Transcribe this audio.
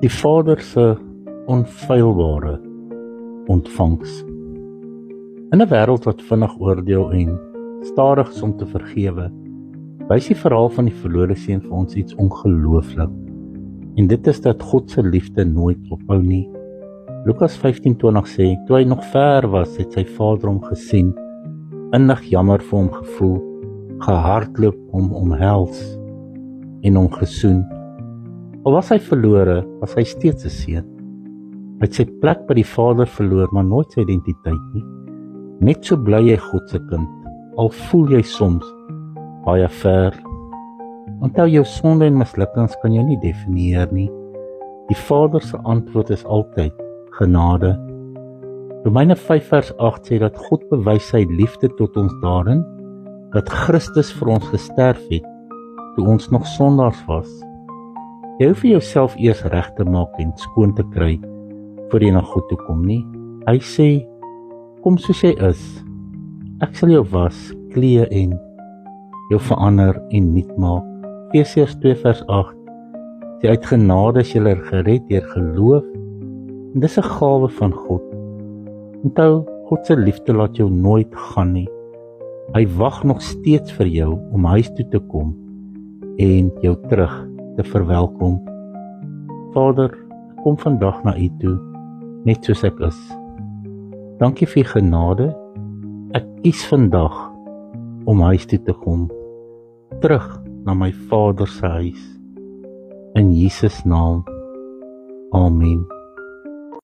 Die Vader se onfeilbare ontvangs. In 'n wêreld wat vinnig oordeel en stadig is om te vergewe, wys die verhaal van die verlore seun vir ons iets ongelooflik. En dit is dat God se liefde nooit ophou nie. Lukas 15:20 sê, toe hy nog ver was, het sy vader hom gesien, innig jammer vir hom gevoel, gehardloop hom omhels en hom gesoen. Al was hy verlore, was hy steeds 'n seun. Hy het sy plek by die Vader verloor, maar nooit sy identiteit nie. Net so bly jy God se kind, al voel jy soms baie ver. Onthou, jou sonde en mislukkings kan jou nie definieer nie. Die Vader se antwoord is altyd genade. Romeine 5:8 sê dat God bewys sy liefde tot ons daarin, dat Christus vir ons gesterf het, toe ons nog sondaars was. Jy hoef jouself eers reg te maak en skoon te kry, voor jy na God toe kom nie. Hy sê, kom soos jy is. Ek sal jou was, klee en jou verander en nuut maak. Efesiërs 2:8 sê, uit genade is julle gered deur geloof, en dis 'n gawe van God. Onthou, God se liefde laat jou nooit gaan nie. Hy wag nog steeds vir jou om huis toe te kom en jou terug te verwelkom. Vader, ek kom vandag na U toe, net soos ek is. Dankie vir genade. Ek kies vandag om huis toe te kom, terug na my Vader se huis. In Jesus naam. Amen.